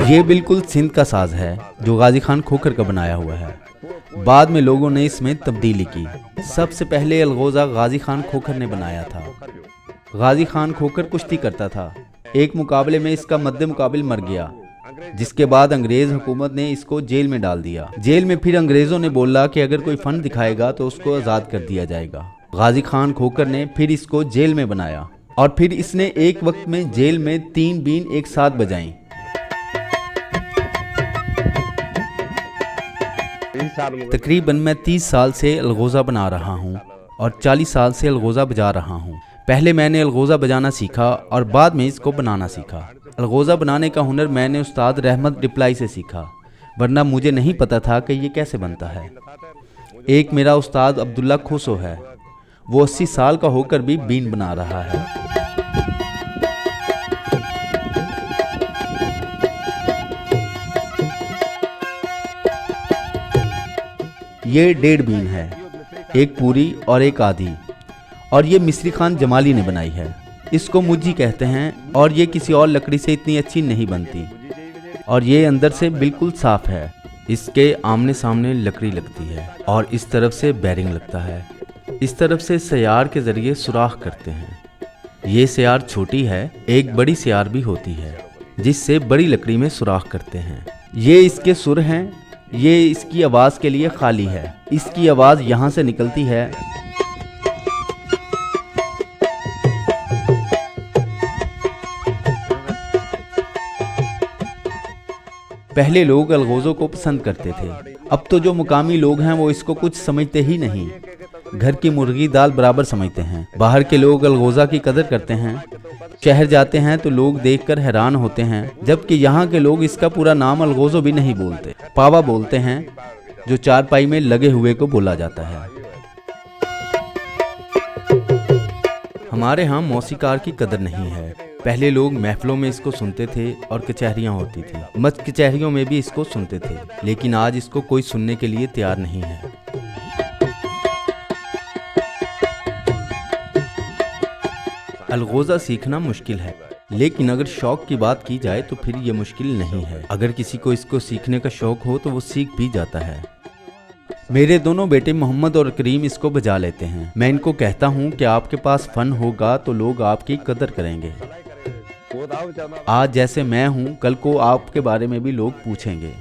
ये बिल्कुल सिंध का साज है जो गाजी खान खोखर का बनाया हुआ है। बाद में लोगों ने इसमें तब्दीली की। सबसे पहले अलगोजा गाजी खान खोखर ने बनाया था। गाजी खान खोखर कुश्ती करता था। एक मुकाबले में इसका मद्दे मुकाबिल मर गया, जिसके बाद अंग्रेज हुकूमत ने इसको जेल में डाल दिया। जेल में फिर अंग्रेजों ने बोला कि अगर कोई फन दिखाएगा तो उसको आज़ाद कर दिया जाएगा। गाजी खान खोखर ने फिर इसको जेल में बनाया और फिर इसने एक वक्त में जेल में 3 बीन एक साथ बजाई। तकरीबन मैं 30 साल से अलगोजा बना रहा हूँ और 40 साल से अलगोजा बजा रहा हूँ। पहले मैंने अलगोजा बजाना सीखा और बाद में इसको बनाना सीखा। अलगोजा बनाने का हुनर मैंने उस्ताद रहमत रिप्लाई से सीखा, वरना मुझे नहीं पता था कि ये कैसे बनता है। एक मेरा उस्ताद अब्दुल्ला खुसो है, वो 80 साल का होकर भी बीन बना रहा है। ये 1.5 बीन है, एक पूरी और एक आधी, और ये मिस्री खान जमाली ने बनाई है। इसको मुज्जी कहते हैं और ये किसी और लकड़ी से इतनी अच्छी नहीं बनती और ये अंदर से बिल्कुल साफ है। इसके आमने सामने लकड़ी लगती है और इस तरफ से बैरिंग लगता है। इस तरफ से सियार के जरिए सुराख करते हैं। ये सियार छोटी है, एक बड़ी सियार भी होती है जिससे बड़ी लकड़ी में सुराख करते हैं। ये इसके सुर हैं। ये इसकी आवाज़ के लिए खाली है। इसकी आवाज़ यहाँ से निकलती है। पहले लोग अलगोज़ों को पसंद करते थे, अब तो जो मुकामी लोग हैं वो इसको कुछ समझते ही नहीं। घर की मुर्गी दाल बराबर समझते हैं। बाहर के लोग अलगोज़ा की कदर करते हैं। शहर जाते हैं तो लोग देखकर हैरान होते हैं, जबकि यहाँ के लोग इसका पूरा नाम अलगोज़ो भी नहीं बोलते, पावा बोलते हैं, जो चारपाई में लगे हुए को बोला जाता है। हमारे यहाँ मौसीकार की कदर नहीं है। पहले लोग महफिलों में इसको सुनते थे और कचहरियाँ होती थी, मत कचहरियों में भी इसको सुनते थे, लेकिन आज इसको कोई सुनने के लिए तैयार नहीं है। अलगोज़ा सीखना मुश्किल है, लेकिन अगर शौक की बात की जाए तो फिर ये मुश्किल नहीं है। अगर किसी को इसको सीखने का शौक हो तो वो सीख भी जाता है। मेरे दोनों बेटे मोहम्मद और करीम इसको बजा लेते हैं। मैं इनको कहता हूँ कि आपके पास फन होगा तो लोग आपकी कदर करेंगे। आज जैसे मैं हूँ, कल को आपके बारे में भी लोग पूछेंगे।